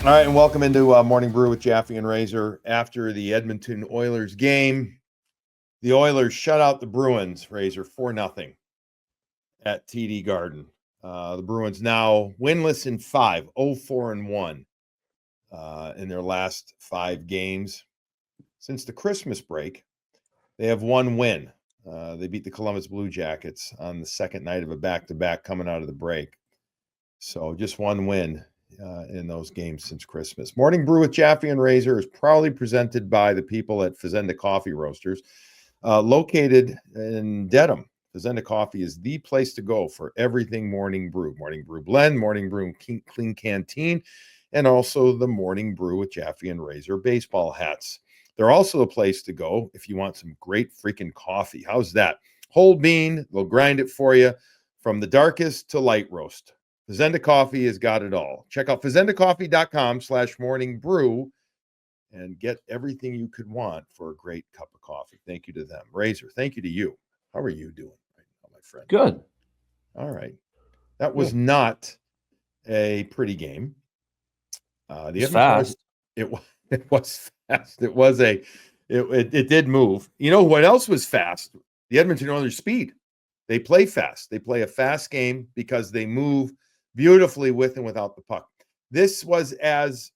All right, and welcome into Morning Brew with Jaffe and Razor. After the Edmonton Oilers game, the Oilers shut out the Bruins, Razor, 4-0 at TD Garden. The Bruins now winless in 5, 0-4-1 in their last 5 games. Since the Christmas break, they have one win. They beat the Columbus Blue Jackets on the second night of a back-to-back coming out of the break. So just one win in those games since Christmas. Morning Brew with Jaffe and Razor is proudly presented by the people at Fazenda Coffee Roasters, located in Dedham. Fazenda Coffee is the place to go for everything Morning Brew. Morning Brew Blend, Morning Brew Clean Canteen, and also the Morning Brew with Jaffe and Razor baseball hats. They're also the place to go if you want some great freaking coffee. How's that? Whole bean, they'll grind it for you from the darkest to light roast. Fazenda Coffee has got it all. Check out fazendacoffee.com/morningbrew and get everything you could want for a great cup of coffee. Thank you to them. Razor, thank you to you. How are you doing right now, my friend? Good. All right. That was not a pretty game. It's fast. It was fast. It did move. You know what else was fast? The Edmonton Oilers' speed. They play fast. They play a fast game because they move beautifully with and without the puck. This was as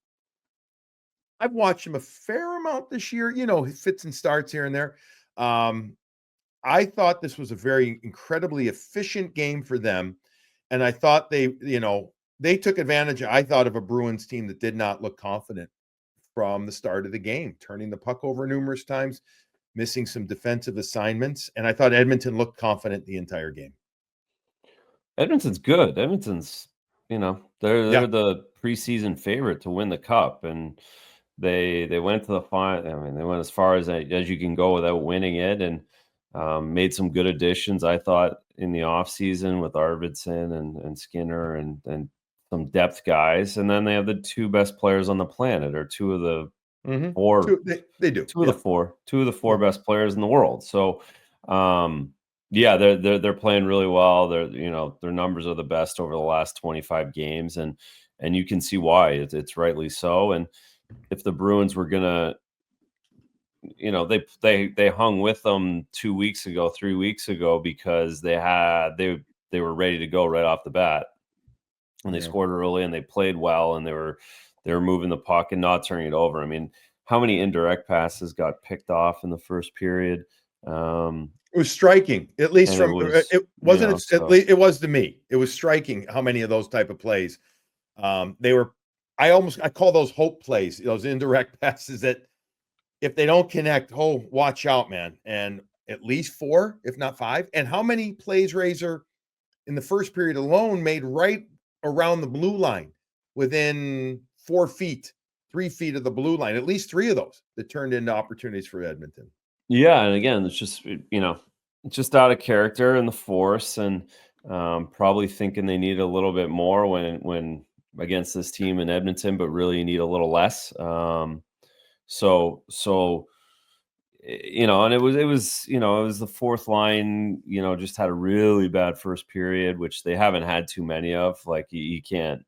I've watched him a fair amount this year, fits and starts here and there. I thought this was a very incredibly efficient game for them. And I thought they took advantage, I thought, of a Bruins team that did not look confident from the start of the game, turning the puck over numerous times, missing some defensive assignments. And I thought Edmonton looked confident the entire game. Edmonton's good. Edmonton's, they're the preseason favorite to win the cup, and they went to the final. I mean, they went as far as you can go without winning it, and made some good additions, I thought, in the offseason with Arvidsson and Skinner and some depth guys. And then they have the two best players on the planet, or two of the four. They do. Two of the four best players in the world. So, they're playing really well. Their numbers are the best over the last 25 games, and you can see why. It's rightly so. And if the Bruins were gonna, they hung with them 3 weeks ago because they were ready to go right off the bat, and they scored early and they played well, and they were moving the puck and not turning it over. I mean, how many indirect passes got picked off in the first period? It was striking, at least from it wasn't. It was to me. It was striking how many of those type of plays they were. I call those hope plays, those indirect passes that if they don't connect, watch out, man. And at least 4, if not 5. And how many plays, Razor, in the first period alone made right around the blue line within 4 feet, 3 feet of the blue line? At least 3 of those that turned into opportunities for Edmonton. Yeah, and again, it's just it's just out of character and the force, and probably thinking they need a little bit more when against this team in Edmonton, but really you need a little less. So and it was the fourth line, just had a really bad first period, which they haven't had too many of. Like you can't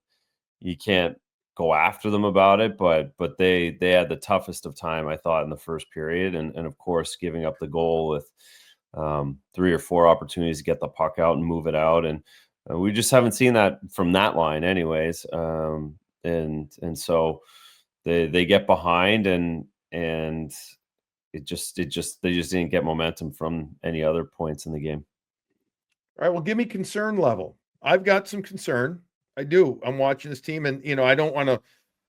go after them about it, but they had the toughest of time, I thought, in the first period, and of course giving up the goal with 3 or 4 opportunities to get the puck out and move it out, and we just haven't seen that from that line, anyways. And so they get behind, and they just didn't get momentum from any other points in the game. All right, well, give me concern level. I've got some concern. I do. I'm watching this team, and I don't want to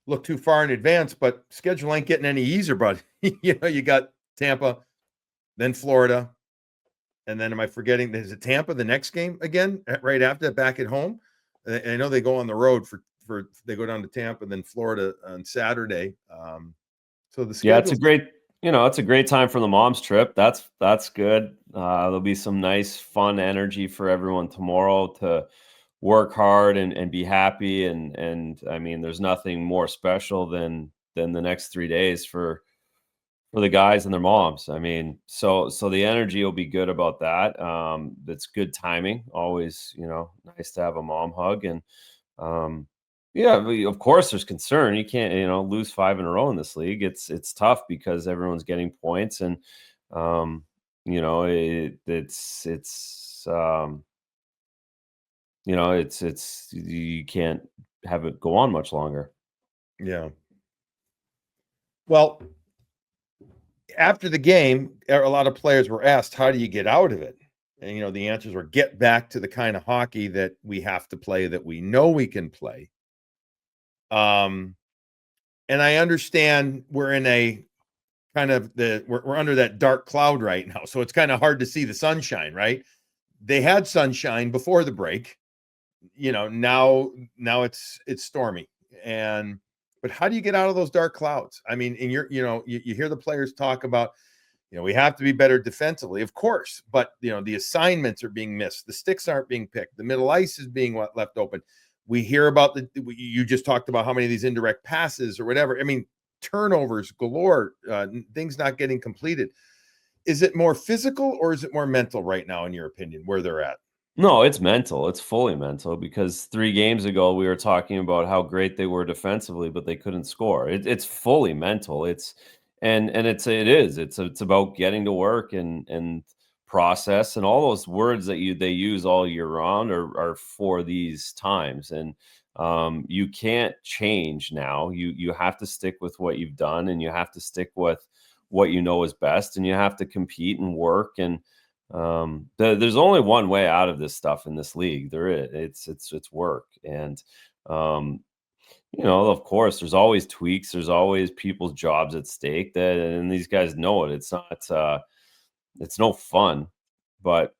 look too far in advance, but schedule ain't getting any easier, bud. You got Tampa, then Florida, and then am I forgetting? Is it Tampa the next game again right after that, back at home? And I know they go on the road for they go down to Tampa, then Florida on Saturday. So the schedule, it's a great time for the mom's trip. That's good. There'll be some nice, fun energy for everyone tomorrow to work hard and be happy. And I mean, there's nothing more special than the next 3 days for the guys and their moms. I mean, so the energy will be good about that. It's good timing. Always, nice to have a mom hug. And Yeah, of course there's concern. You can't, lose 5 in a row in this league. It's tough because everyone's getting points, and it's you can't have it go on much longer. Yeah. Well, after the game, a lot of players were asked, how do you get out of it? And, the answers were get back to the kind of hockey that we have to play, that we know we can play. And I understand we're in a kind of we're under that dark cloud right now. So it's kind of hard to see the sunshine, right? They had sunshine before the break. Now it's stormy. But how do you get out of those dark clouds? I mean, and you hear the players talk about, we have to be better defensively, of course, but the assignments are being missed, the sticks aren't being picked, the middle ice is being left open. We hear about you just talked about how many of these indirect passes or whatever. I mean, turnovers galore, things not getting completed. Is it more physical or is it more mental right now, in your opinion, where they're at? No, it's mental. It's fully mental, because 3 games ago we were talking about how great they were defensively, but they couldn't score. It's fully mental. It's about getting to work and process, and all those words that they use all year round are for these times. And you can't change now. You have to stick with what you've done, and you have to stick with what you know is best, and you have to compete and work. And there's only one way out of this stuff in this league. There is. It's work. And of course there's always tweaks, there's always people's jobs at stake, and these guys know it. It's no fun, but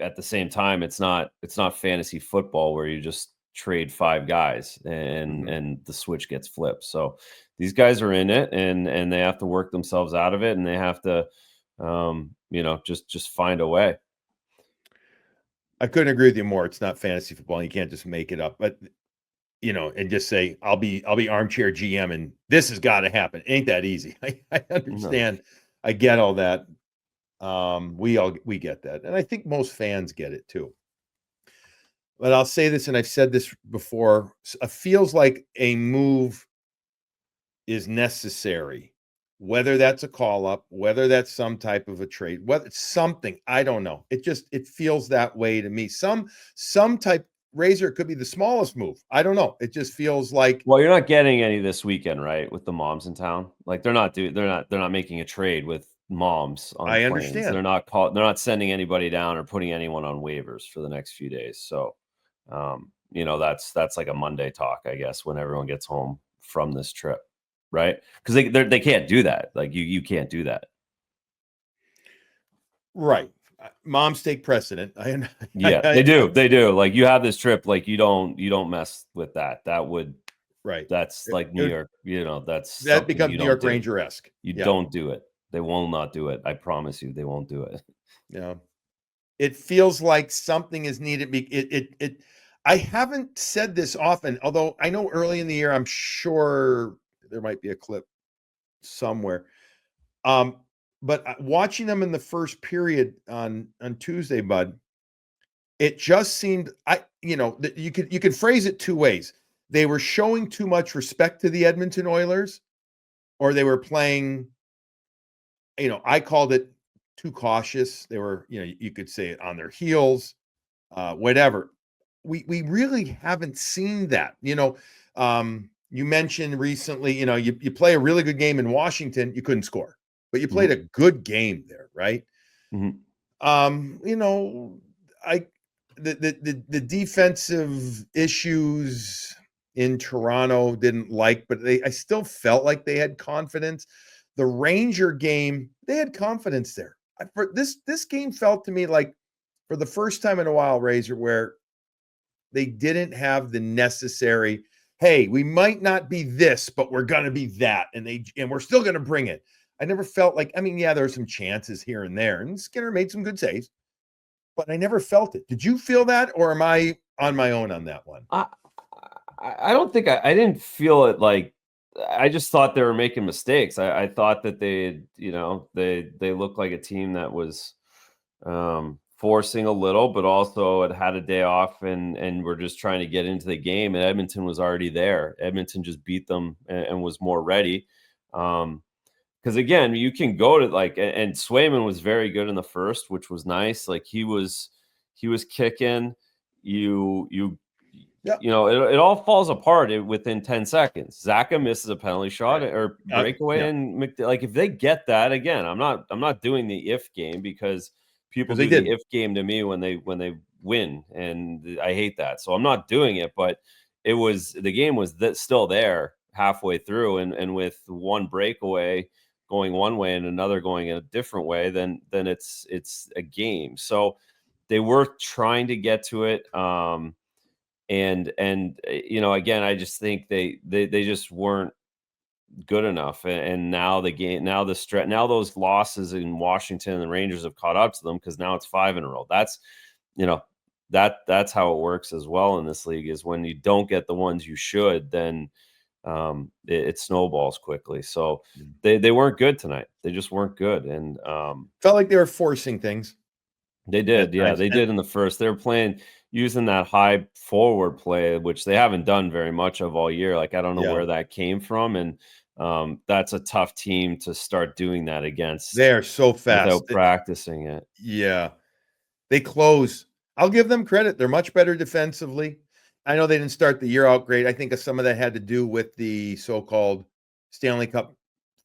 at the same time it's not fantasy football where you just trade 5 guys and the switch gets flipped. So these guys are in it, and they have to work themselves out of it, and they have to just find a way. I couldn't agree with you more. It's not fantasy football. You can't just make it up, but and just say, I'll be armchair GM and this has got to happen. Ain't that easy. I understand. No. I get all that. We get that. And I think most fans get it too. But I'll say this, and I've said this before, it feels like a move is necessary, whether that's a call up, whether that's some type of a trade, whether it's something, I don't know. It feels that way to me. Some type Razor could be the smallest move. I don't know. It just feels like, well, you're not getting any this weekend, right? With the moms in town. Like they're not making a trade with moms on I planes. understand. They're not sending anybody down or putting anyone on waivers for the next few days. So that's like a Monday talk, I guess, when everyone gets home from this trip. Right? Because they can't do that. Like you can't do that. Right. Moms take precedent. They do. Like you have this trip, like you don't mess with that. That would, right. That's like New York, that becomes New York Ranger-esque. You don't do it. They will not do it. I promise you, they won't do it. Yeah. It feels like something is needed. I haven't said this often, although I know early in the year, I'm sure there might be a clip somewhere. But watching them in the first period on Tuesday, Bud, it just seemed you could phrase it 2 ways. They were showing too much respect to the Edmonton Oilers, or they were playing, I called it too cautious. They were, you could say it, on their heels, whatever. We really haven't seen that. You mentioned recently, you play a really good game in Washington, you couldn't score, but you played a good game there, right? Mm-hmm. The defensive issues in Toronto didn't like, but I still felt like they had confidence. The Ranger game, they had confidence there. For this game felt to me like, for the first time in a while, Razor, where they didn't have the necessary, hey, we might not be this, but we're going to be that. And we're still going to bring it. I never felt like, there were some chances here and there, and Skinner made some good saves, but I never felt it. Did you feel that, or am I on my own on that one? I don't think I didn't feel it. Like, I just thought they were making mistakes. I thought that they looked like a team that was forcing a little, but also it had a day off and we're just trying to get into the game. And Edmonton was already there. Edmonton just beat them and was more ready. Because again, you can go to and Swayman was very good in the first, which was nice. Like he was kicking. You Yeah. it all falls apart within 10 seconds. Zaka misses a penalty shot or breakaway, yeah. and if they get that again, I'm not doing the if game because people they do the didn't. if game to me when they win, and I hate that. So I'm not doing it. But the game was still there halfway through, and with one breakaway going one way and another going in a different way, then it's a game. So they were trying to get to it. And again, I just think they just weren't good enough. And now now those losses in Washington and the Rangers have caught up to them because now it's 5 in a row. That's that's how it works as well in this league, is when you don't get the ones you should, then it snowballs quickly. So they weren't good tonight. They just weren't good. And felt like they were forcing things. They did. Yeah, they did in the first. They were playing using that high forward play, which they haven't done very much of all year. Like, I don't know where that came from. And that's a tough team to start doing that against. They are so fast without practicing it. Yeah. They close. I'll give them credit. They're much better defensively. I know they didn't start the year out great. I think some of that had to do with the so-called Stanley Cup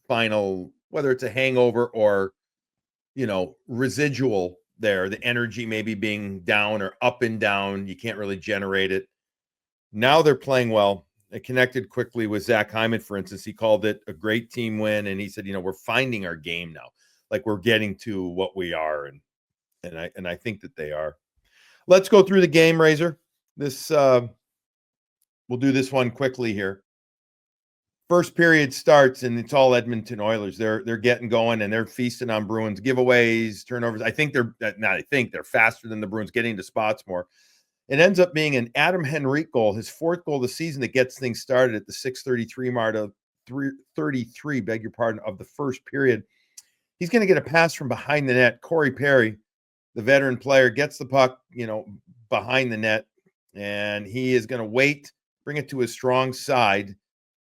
final, whether it's a hangover or, residual there, the energy maybe being down or up and down. You can't really generate it. Now they're playing well. They connected quickly with Zach Hyman, for instance. He called it a great team win. And he said, we're finding our game now. Like, we're getting to what we are. And I think that they are. Let's go through the game, Razor. We'll do this one quickly here. First period starts, and it's all Edmonton Oilers. They're getting going, and they're feasting on Bruins giveaways, turnovers. I think they're faster than the Bruins, getting to spots more. It ends up being an Adam Henrique goal, his 4th goal of the season, that gets things started at the 6:33 mark of 3:33, beg your pardon, of the first period. He's going to get a pass from behind the net. Corey Perry, the veteran player, gets the puck, behind the net, and he is going to wait, bring it to his strong side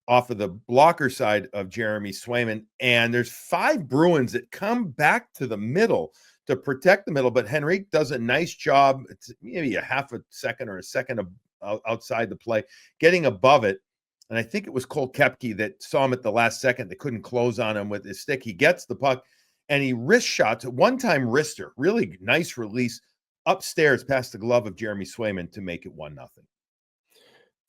off of the blocker side of Jeremy Swayman. And there's 5 Bruins that come back to the middle to protect the middle, but Henrique does a nice job. It's maybe a half a second or a second outside the play, getting above it. And I think it was Cole Koepke that saw him at the last second. They couldn't close on him with his stick. He gets the puck, and he wrist shots, one-time wrister, really nice release, upstairs past the glove of Jeremy Swayman to make it 1-0.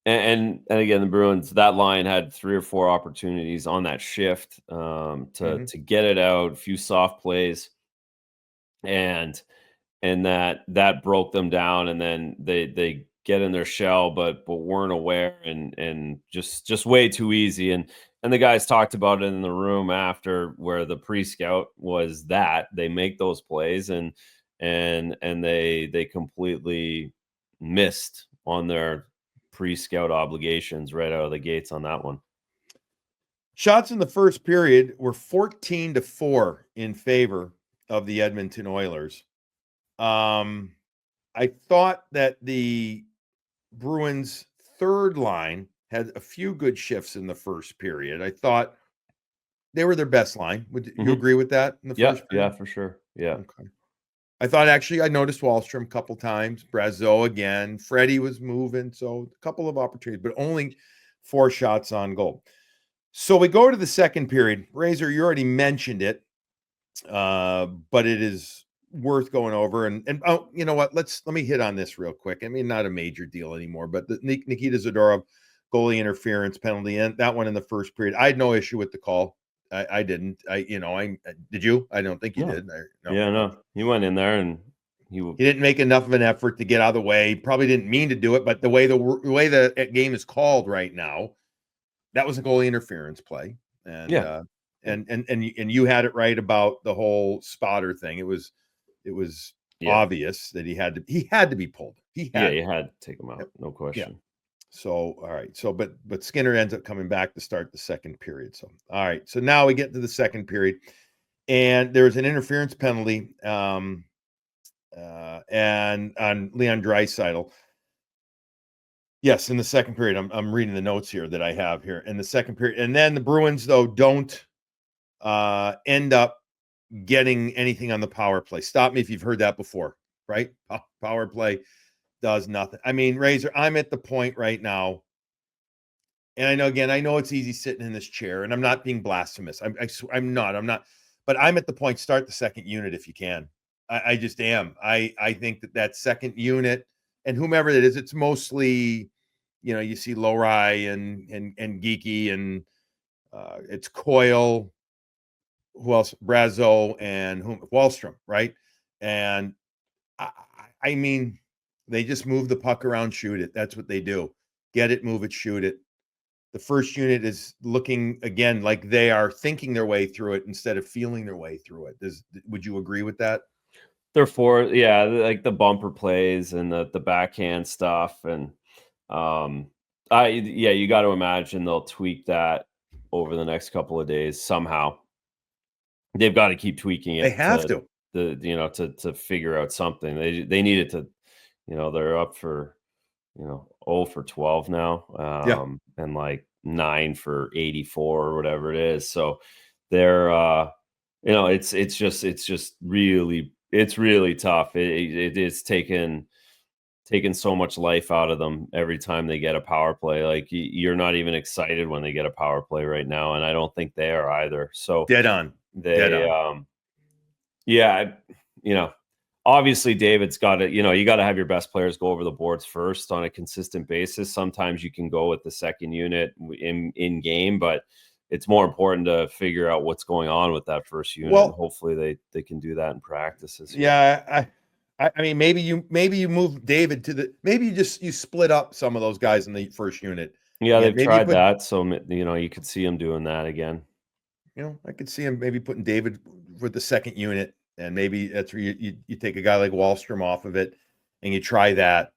And again, the Bruins, that line had 3 or 4 opportunities on that shift to get it out, a few soft plays, and that broke them down. And then they get in their shell, but weren't aware, and just way too easy. And the guys talked about it in the room after, where the pre-scout was that they make those plays, and they completely missed on their pre-scout obligations right out of the gates on that one. Shots in the first period were 14-4 in favor of the Edmonton Oilers. I thought that the Bruins' third line had a few good shifts in the first period. I thought they were their best line. Would you agree with that in the first period? Yeah, for sure. Yeah. Okay. I thought, actually, I noticed Wahlstrom a couple times, Brazeau again, Freddie was moving, so a couple of opportunities, but only 4 shots on goal. So we go to the second period. Razor, you already mentioned it, but it is worth going over. And oh, you know what? Let me hit on this real quick. I mean, not a major deal anymore, but the Nikita Zadorov goalie interference penalty, and that one in the first period, I had no issue with the call. I didn't. Did you? I don't think you did. No. Yeah, no. He went in there and he didn't make enough of an effort to get out of the way. Probably didn't mean to do it, but the way the game is called right now, that was a goalie interference play. And and you had it right about the whole spotter thing. It was obvious that he had to be pulled. You had to take him out, no question. Yeah. So, all right. So, but Skinner ends up coming back to start the second period. So, all right. So now we get to the second period, and there's an interference penalty. and on Leon Draisaitl. Yes, in the second period. I'm reading the notes here that I have here in the second period. And then the Bruins, though, don't end up getting anything on the power play. Stop me if you've heard that before, right? Power play does nothing. I mean, Razor, I'm at the point right now, and I know it's easy sitting in this chair, and I'm not being blasphemous. I'm not, but I'm at the point, start the second unit if you can. I just am. I think that second unit, and whomever it is, it's mostly, you see Lowry and Geeky, and it's Coyle, who else? Brazo and Wallstrom, right? And I mean, they just move the puck around, shoot it. That's what they do. Get it, move it, shoot it. The first unit is looking again like they are thinking their way through it instead of feeling their way through it. Would you agree with that? They're like the bumper plays and the backhand stuff, and you got to imagine they'll tweak that over the next couple of days somehow. They've got to keep tweaking it. They have to. To figure out something. They need it to, they're up for, 0 for 12 now, and like 9 for 84 or whatever it is. So they're, it's just really, it's really tough. It is taken so much life out of them every time they get a power play. Like you're not even excited when they get a power play right now, and I don't think they are either. So dead on. Obviously David's got to, you got to have your best players go over the boards first on a consistent basis. Sometimes you can go with the second unit in game, but it's more important to figure out what's going on with that first unit. Well, and hopefully they can do that in practices. Yeah. I mean, maybe you move David to maybe you split up some of those guys in the first unit. Yeah, they've tried that. So, you could see him doing that again. I could see him maybe putting David with the second unit, and maybe that's where you take a guy like Wallstrom off of it and you try that.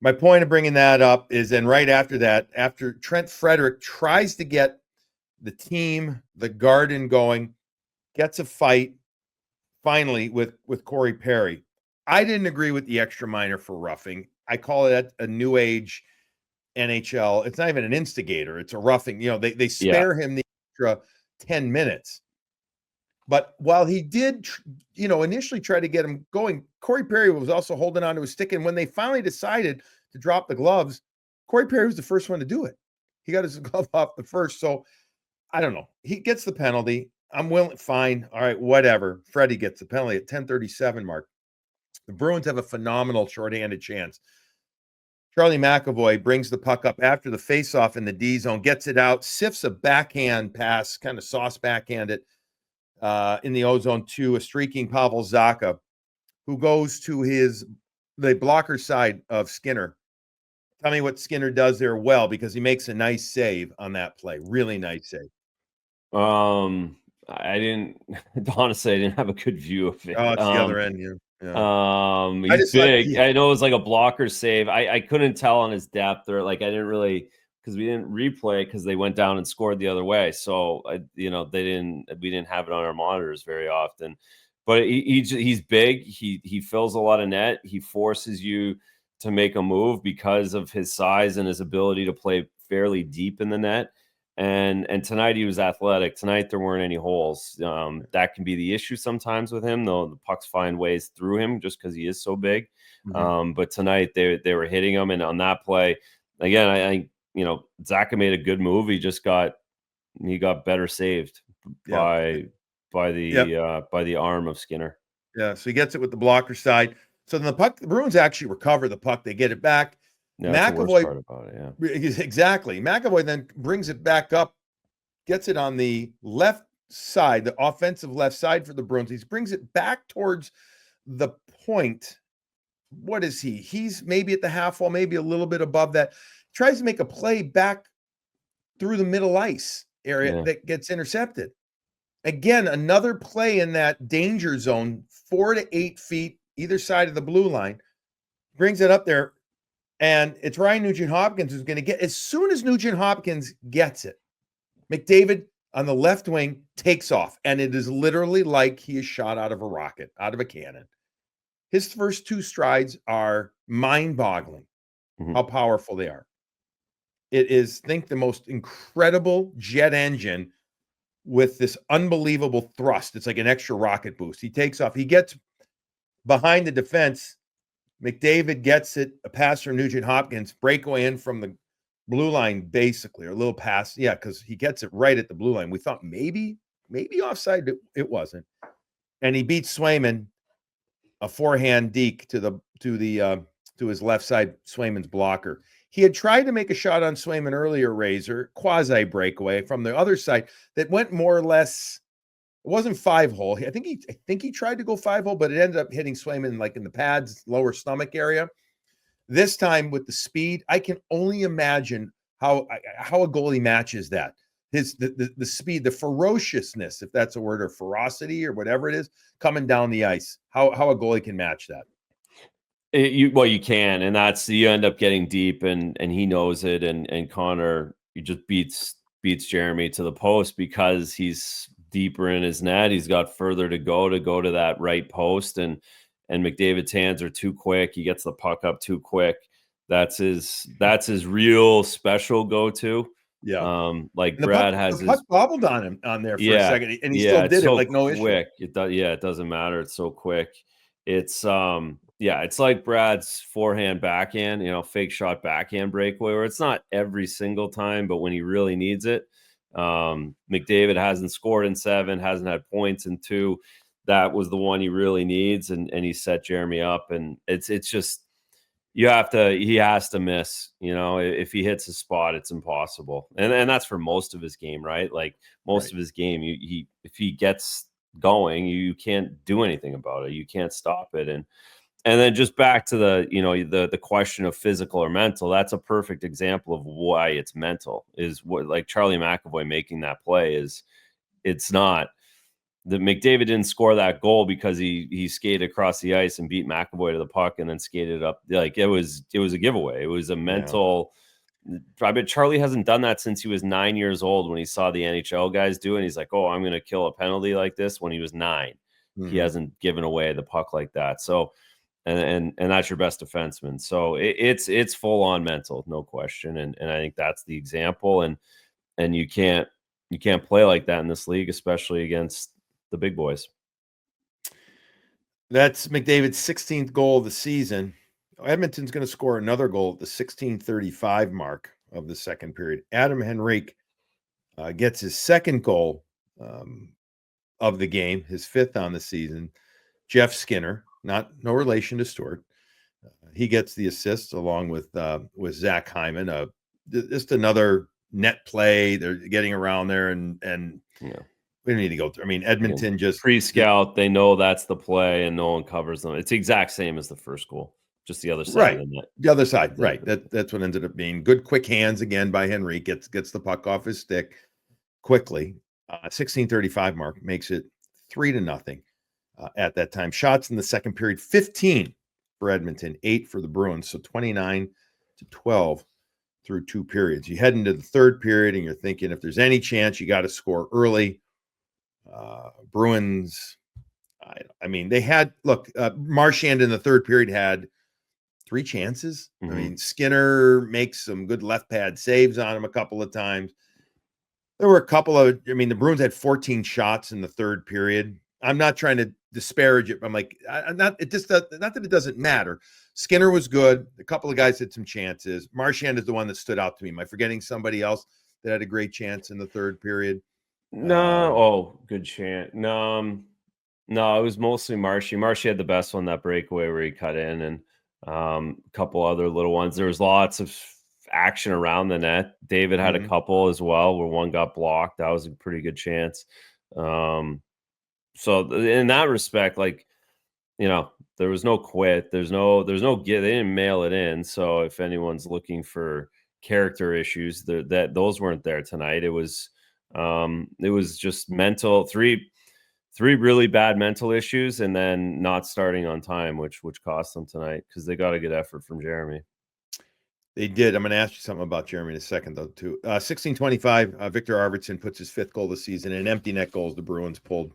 My point of bringing that up is then right after that, after Trent Frederick tries to get the team, the Garden going, gets a fight finally with Corey Perry. I didn't agree with the extra minor for roughing. I call it a new age NHL. It's not even an instigator. It's a roughing. They spare him the extra 10 minutes. But while he did, initially try to get him going, Corey Perry was also holding on to his stick. And when they finally decided to drop the gloves, Corey Perry was the first one to do it. He got his glove off the first. So I don't know. He gets the penalty. I'm willing. Fine. All right. Whatever. Freddie gets the penalty at 10:37 mark. The Bruins have a phenomenal shorthanded chance. Charlie McAvoy brings the puck up after the faceoff in the D zone, gets it out, sifts a backhand pass, kind of sauce backhand it in the O zone to a streaking Pavel Zacha, who goes to the blocker side of Skinner. Tell me what Skinner does there well, because he makes a nice save on that play. Really nice save. I didn't have a good view of it. Oh, it's the other end, yeah. He's big. I know it was like a blocker save. I couldn't tell on his depth, or like I didn't really, because we didn't replay because they went down and scored the other way. So we didn't have it on our monitors very often. But he's big. He fills a lot of net. He forces you to make a move because of his size and his ability to play fairly deep in the net. And tonight he was athletic. Tonight there weren't any holes. That can be the issue sometimes with him, though. The pucks find ways through him just because he is so big. Mm-hmm. But tonight they were hitting him, and on that play, again, I Zacha made a good move. He got better saved by the arm of Skinner. Yeah, so he gets it with the blocker side. So then the Bruins actually recover the puck. They get it back. Yeah, that's the worst part about it, yeah. Exactly. McAvoy then brings it back up, gets it on the left side, the offensive left side for the Bruins. He brings it back towards the point. What is he? He's maybe at the half wall, maybe a little bit above that. Tries to make a play back through the middle ice area that gets intercepted. Again, another play in that danger zone, 4 to 8 feet either side of the blue line. Brings it up there. And it's Ryan Nugent-Hopkins who's going to get, as soon as Nugent-Hopkins gets it, McDavid on the left wing takes off. And it is literally like he is shot out of a rocket, out of a cannon. His first two strides are mind-boggling, how powerful they are. It is, think, the most incredible jet engine with this unbelievable thrust. It's like an extra rocket boost. He takes off. He gets behind the defense. McDavid gets it, a pass from Nugent Hopkins, breakaway in from the blue line, basically, or a little pass. Yeah, because he gets it right at the blue line. We thought maybe offside. It wasn't. And he beats Swayman, a forehand deke to his left side, Swayman's blocker. He had tried to make a shot on Swayman earlier, Razor, quasi breakaway from the other side that went more or less. It wasn't 5-hole. I think he tried to go 5-hole, but it ended up hitting Swayman like in the pads, lower stomach area. This time with the speed, I can only imagine how a goalie matches that. The speed, the ferociousness, if that's a word, or ferocity or whatever it is, coming down the ice. How a goalie can match that. You can, and that's, you end up getting deep, and he knows it, and Connor, he just beats Jeremy to the post because he's deeper in his net. He's got further to go to that right post, and McDavid's hands are too quick. He gets the puck up too quick. That's his real special go-to. Yeah. Like And Brad the has puck bobbled on him on there for a second, and he still did so it like no quick. issue. It doesn't matter. It's so quick. It's it's like Brad's forehand backhand, fake shot backhand breakaway, where it's not every single time, but when he really needs it. McDavid hasn't scored in 7, hasn't had points in 2. That was the one he really needs, and he set Jeremy up, and it's just, he has to miss. If he hits a spot, it's impossible, and that's for most of his game, right? Like most of his game, if he gets going, you can't do anything about it. You can't stop it, and then just back to the question of physical or mental. That's a perfect example of why it's mental. Is what, like Charlie McAvoy making that play, it's not. The McDavid didn't score that goal because he skated across the ice and beat McAvoy to the puck and then skated up. Like it was a giveaway. It was a mental. I bet Charlie hasn't done that since he was 9 years old, when he saw the NHL guys do it. And he's like, "Oh, I'm going to kill a penalty like this." When he was 9, he hasn't given away the puck like that. So, and that's your best defenseman. So it's full on mental, no question. And I think that's the example. And you can't play like that in this league, especially against the big boys. That's McDavid's 16th goal of the season. Edmonton's going to score another goal at the 16:35 mark of the second period. Adam Henrique gets his second goal of the game, his 5th on the season. Jeff Skinner, no relation to Stewart, he gets the assist along with Zach Hyman. Just another net play. They're getting around there, and we don't need to go through. I mean, Edmonton just pre-scout. They know that's the play, and no one covers them. It's the exact same as the first goal, just the other side. Right, of the net. The other side. Right. That's what ended up being good. Quick hands again by Henry. Gets the puck off his stick quickly. 16:35 mark makes it 3-0 at that time. Shots in the second period, 15 for Edmonton, 8 for the Bruins. So 29-12 through 2 periods. You head into the third period, and you're thinking, if there's any chance, you got to score early. Bruins, I mean, they had, Marchand in the third period had 3 chances. I mean, Skinner makes some good left pad saves on him a couple of times. There were a couple of, the Bruins had 14 shots in the third period. I'm not trying to disparage it. I'm like, not that it doesn't matter. Skinner was good. A couple of guys had some chances. Marchand is the one that stood out to me. Am I forgetting somebody else that had a great chance in the third period? No. Good chance. No, it was mostly Marshy. Marshy had the best one, that breakaway where he cut in, and a couple other little ones. There was lots of action around the net. David had a couple as well where one got blocked. That was a pretty good chance. So in that respect, there was no quit. There's no get. They didn't mail it in. So if anyone's looking for character issues, those weren't there tonight. It was just mental. Three really bad mental issues, and then not starting on time, which cost them tonight, because they got a good effort from Jeremy. They did. I'm going to ask you something about Jeremy in a second, though, too. 16:25, Victor Arvidsson puts his 5th goal of the season, and empty net goals the Bruins pulled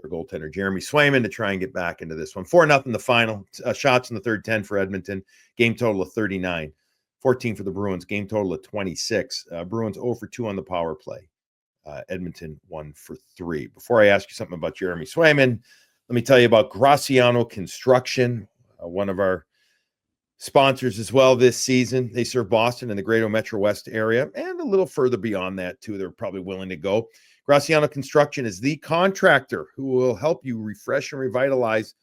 their goaltender, Jeremy Swayman, to try and get back into this one. 4-0 the final. Shots in the third, 10 for Edmonton. Game total of 39. 14 for the Bruins. Game total of 26. Bruins 0 for 2 on the power play. Edmonton 1 for 3. Before I ask you something about Jeremy Swayman, let me tell you about Graciano Construction, one of our sponsors as well this season. They serve Boston and the Greater Metro West area and a little further beyond that too. They're probably willing to go. Graciano Construction is the contractor who will help you refresh and revitalize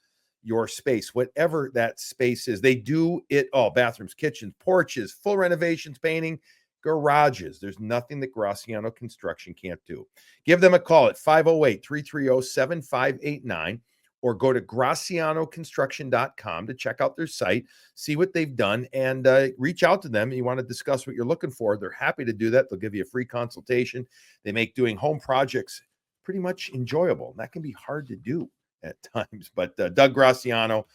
your space, whatever that space is. They do it all: bathrooms, kitchens, porches, full renovations, painting, garages. There's nothing that Graciano Construction can't do. Give them a call at 508-330-7589 or go to gracianoconstruction.com to check out their site, see what they've done, and reach out to them. You want to discuss what you're looking for, they're happy to do that. They'll give you a free consultation. They make doing home projects pretty much enjoyable. That can be hard to do at times, but Doug Graciano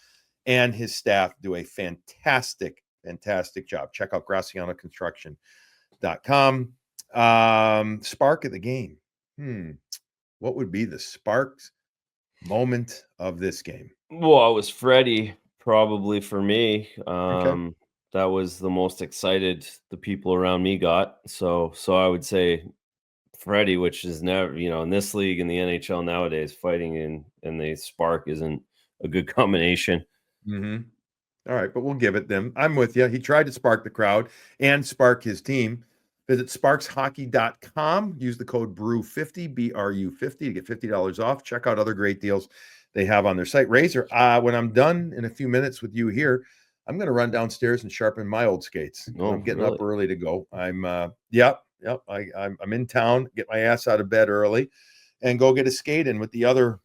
and his staff do a fantastic job. Check out gracianoconstruction.com. Spark of the game. What would be the sparks moment of this game? Well, it was Freddie, probably for me. Okay. That was the most excited the people around me got. So I would say Freddie, which is never, in this league, in the NHL nowadays, fighting and the spark isn't a good combination. All right, but we'll give it them. I'm with you. He tried to spark the crowd and spark his team. Visit sparkshockey.com. Use the code BREW50, BRU50, to get $50 off. Check out other great deals they have on their site. Razor, when I'm done in a few minutes with you here, I'm going to run downstairs and sharpen my old skates. I'm getting up early to go. I'm I'm in town. Get my ass out of bed early and go get a skate in with the other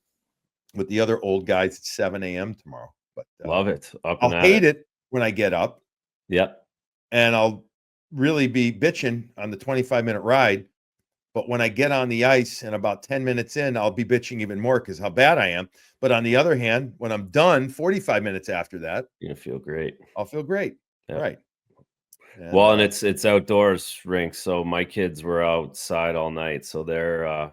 old guys at 7 a.m. tomorrow. But love it. I'll hate it when I get up. Yep. And I'll really be bitching on the 25-minute ride. But when I get on the ice and about 10 minutes in, I'll be bitching even more because how bad I am. But on the other hand, when I'm done 45 minutes after that, you're going to feel great. I'll feel great. Yep. Right. And it's outdoors rinks. So my kids were outside all night. So they'll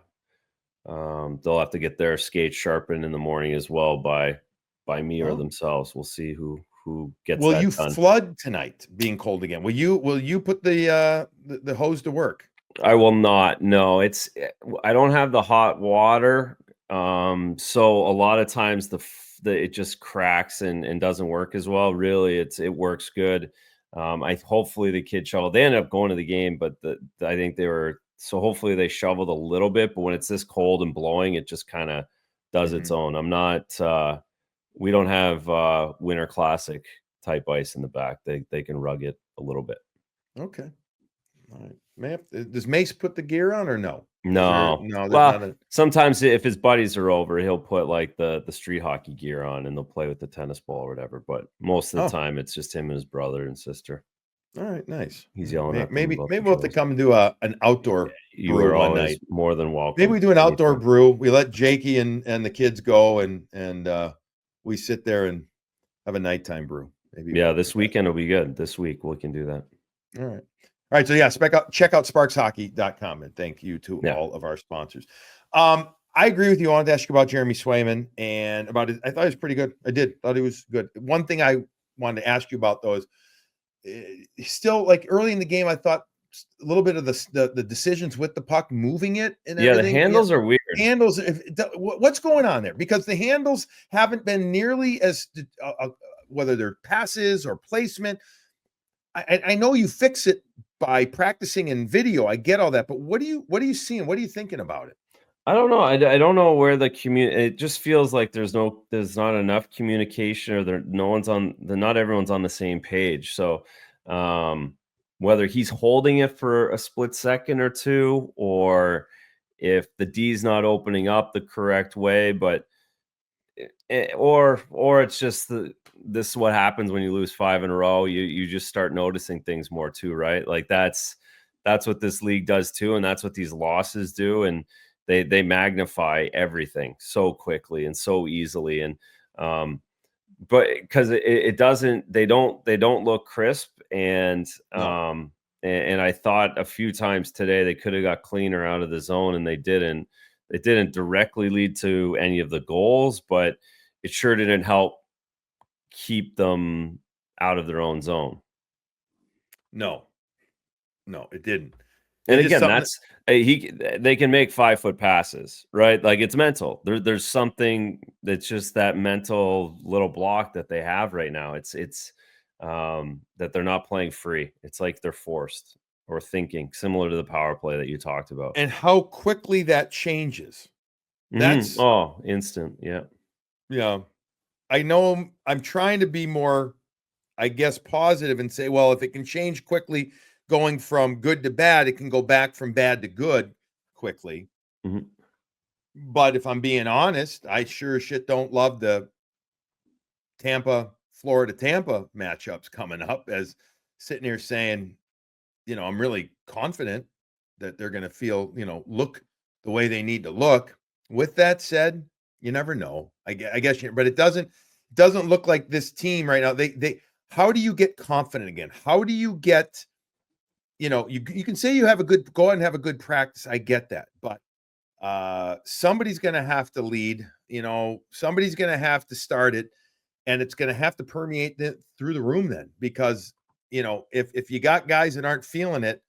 have to get their skates sharpened in the morning as well by me or themselves. We'll see who gets will that you done. Flood tonight being cold again? Will you put the hose to work? I will not. No, I don't have the hot water. So a lot of times it just cracks and doesn't work as well. Really, it works good. Hopefully the kids shovel. They ended up going to the game, but I think so hopefully they shoveled a little bit, but when it's this cold and blowing, it just kind of does its own. I'm not, we don't have Winter Classic type ice in the back. They can rug it a little bit. Okay. All right. Man, does Mace put the gear on or no? No. Sometimes if his buddies are over, he'll put like the street hockey gear on and they'll play with the tennis ball or whatever. But most of the time, it's just him and his brother and sister. All right, nice. He's yelling at maybe we'll have to come and do an outdoor brew one night. More than welcome. Maybe we do an outdoor brew. We let Jakey and the kids go and we sit there and have a nighttime brew. Maybe. Yeah, this weekend will be good. This week we can do that. All right. All right. So yeah, check out sparkshockey.com and thank you to all of our sponsors. I agree with you. I wanted to ask you about Jeremy Swayman and about it. I thought he was pretty good. I thought he was good. One thing I wanted to ask you about though is still like early in the game, I thought a little bit of the decisions with the puck, moving it and everything. The handles are weird. Handles. What's going on there? Because the handles haven't been nearly as whether they're passes or placement. I know you fix it by practicing in video. I get all that, but what are you seeing? What are you thinking about it? I don't know. I don't know where it just feels like there's not enough communication, or not everyone's on the same page. So whether he's holding it for a split second or two, or if the D's not opening up the correct way, or it's just this is what happens when you lose 5 in a row. You just start noticing things more too, right? Like that's what this league does too, and that's what these losses do, and they magnify everything so quickly and so easily, and but because they don't look crisp, and and I thought a few times today they could have got cleaner out of the zone and they didn't. It didn't directly lead to any of the goals, but it sure didn't help keep them out of their own zone. No, it didn't. And It's just again, something that's they can make 5-foot passes, right? Like, it's mental. There's something that's just that mental little block that they have right now. It's that they're not playing free. It's like they're forced or thinking, similar to the power play that you talked about. and how quickly that changes. That's Oh, instant. Yeah. yeah. I know I'm trying to be more, I guess, positive and say, well, if it can change quickly, going from good to bad, it can go back from bad to good quickly. Mhm. But if I'm being honest, I sure as shit don't love the Florida Tampa matchups coming up, as sitting here saying, I'm really confident that they're going to feel, look the way they need to look. With that said, you never know. I guess, but it doesn't look like this team right now. How do you get confident again? How do you get, you can say you have go out and have a good practice. I get that, but somebody's going to have to lead. Somebody's going to have to start it, and it's going to have to permeate through the room then, because if you got guys that aren't feeling it,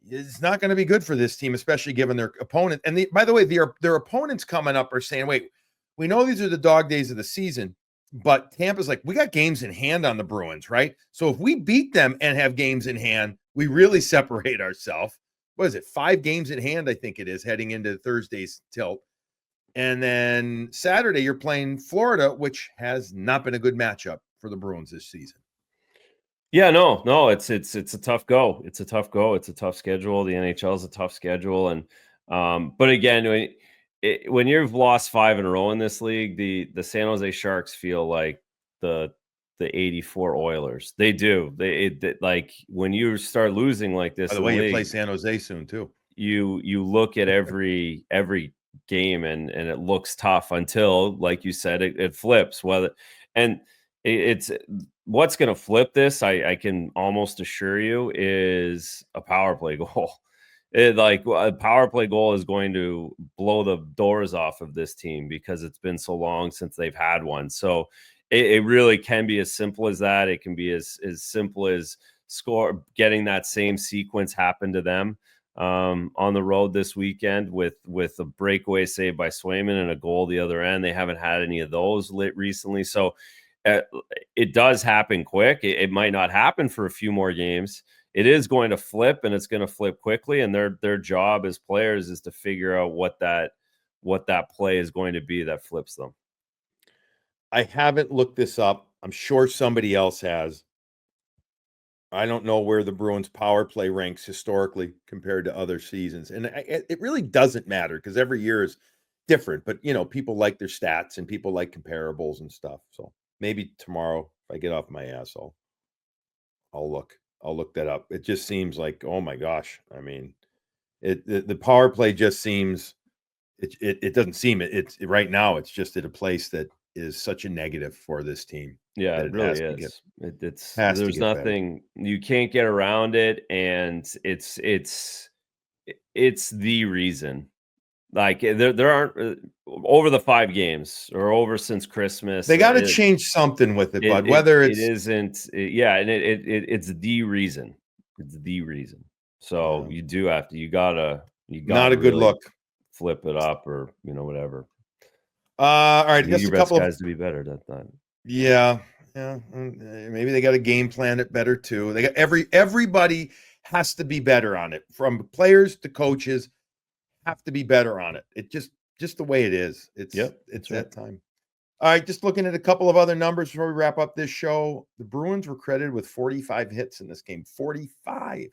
it's not going to be good for this team, especially given their opponent. And by the way, their opponents coming up are saying, wait, we know these are the dog days of the season, but Tampa's like, we got games in hand on the Bruins, right? So if we beat them and have games in hand, we really separate ourselves. What is it? 5 games in hand, I think it is, heading into Thursday's tilt. And then Saturday, you're playing Florida, which has not been a good matchup for the Bruins this season. Yeah, no, it's a tough go. It's a tough go. It's a tough schedule. The NHL is a tough schedule, and but again, when you've lost 5 in a row in this league, the San Jose Sharks feel like the '84 Oilers. They do. Like, when you start losing like this By the in way, the you play league, San Jose soon too. you look at every game, and it looks tough until, like you said, it flips. And it's what's going to flip this, I can almost assure you, is a power play goal. A power play goal is going to blow the doors off of this team, because it's been so long since they've had one. So it really can be as simple as that. It can be as simple as getting that same sequence happen to them on the road this weekend, with a breakaway save by Swayman and a goal the other end. They haven't had any of those lit recently. So it does happen quick. It might not happen for a few more games. It is going to flip, and it's going to flip quickly. And their job as players is to figure out what that play is going to be that flips them. I haven't looked this up. I'm sure somebody else has. I don't know where the Bruins power play ranks historically compared to other seasons. And it really doesn't matter, because every year is different. But, people like their stats and people like comparables and stuff. So maybe tomorrow, if I get off my ass, I'll look that up. It just seems like, oh my gosh. I mean, the power play just seems, it doesn't seem it's right now. It's just at a place that is such a negative for this team. Yeah, That it really is. There's get better. nothing, you can't get around it, and it's the reason. Like, there aren't over the 5 games, or over since Christmas. They got to change something with it, bud. It Whether it it's isn't, yeah, and it's the reason. It's the reason. So Yeah. you gotta Not a good really look. flip it up, or whatever. All right, You need just your a best couple of guys to be better at that. yeah. Maybe they got to game plan it better too. They got everybody has to be better on it, from players to coaches. Have to be better on it. It just the way it is. It's That's right. that time. All right, just looking at a couple of other numbers before we wrap up this show. The Bruins were credited with 45 hits in this game. 45.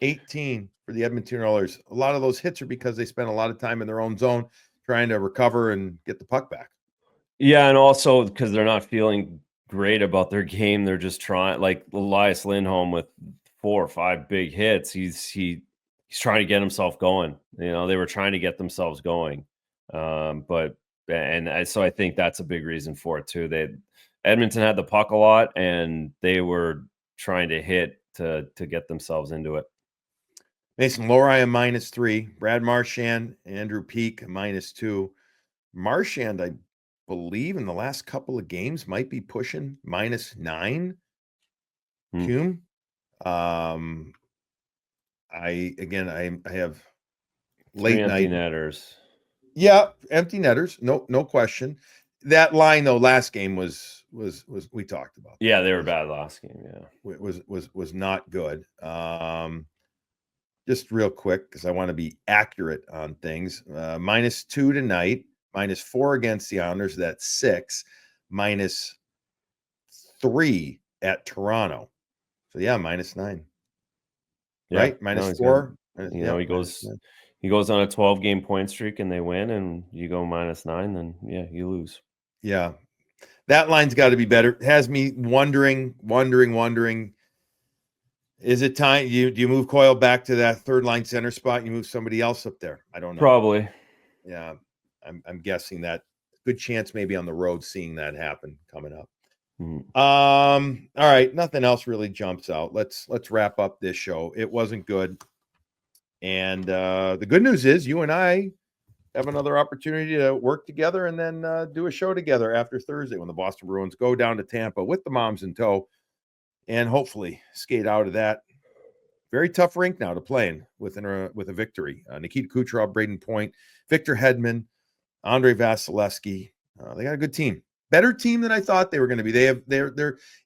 18 for the Edmonton Oilers. A lot of those hits are because they spent a lot of time in their own zone trying to recover and get the puck back. Yeah, and also because they're not feeling great about their game. They're just trying, like Elias Lindholm with 4 or 5 big hits. He's trying to get himself going. They were trying to get themselves going. So I think that's a big reason for it too. Edmonton had the puck a lot, and they were trying to hit to get themselves into it. Mason Lohrei a -3. Brad Marchand, Andrew Peak a -2. Marchand, I believe in the last couple of games might be pushing -9. Hume. I have late 3 empty night. netters. Yeah, empty netters. No question. That line though, last game was we talked about. Yeah, they were bad last game. Yeah, was not good. Just real quick because I want to be accurate on things. -2 tonight, -4 against the Islanders. That's 6. -3 at Toronto. So yeah, -9. yeah. Right, -4. You know, he goes on a 12-game point streak and they win, and you go -9, then yeah, you lose. Yeah, that line's got to be better. It has me wondering. Is it time? Do you move Coyle back to that third line center spot? You move somebody else up there? I don't know. Probably. Yeah, I'm guessing that. Good chance maybe on the road seeing that happen coming up. All right, nothing else really jumps out. Let's wrap up this show. It wasn't good. And the good news is you and I have another opportunity to work together and then do a show together after Thursday when the Boston Bruins go down to Tampa with the moms in tow and hopefully skate out of that very tough rink now to play in with a victory. Nikita Kucherov, Braden Point, Victor Hedman, Andrei Vasilevsky. They got a good team. Better team than I thought they were going to be. They're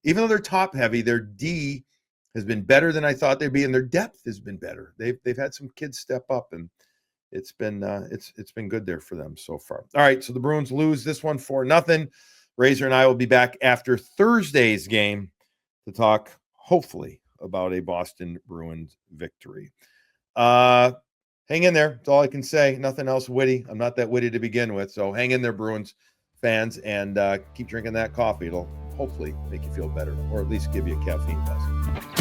even though they're top heavy, their D has been better than I thought they'd be, and their depth has been better. They've had some kids step up, and it's been good there for them so far. All right, so the Bruins lose this one 4-0. Razor and I will be back after Thursday's game to talk hopefully about a Boston Bruins victory. Hang in there. That's all I can say. Nothing else witty. I'm not that witty to begin with, so hang in there, Bruins fans, and keep drinking that coffee. It'll hopefully make you feel better, or at least give you a caffeine buzz.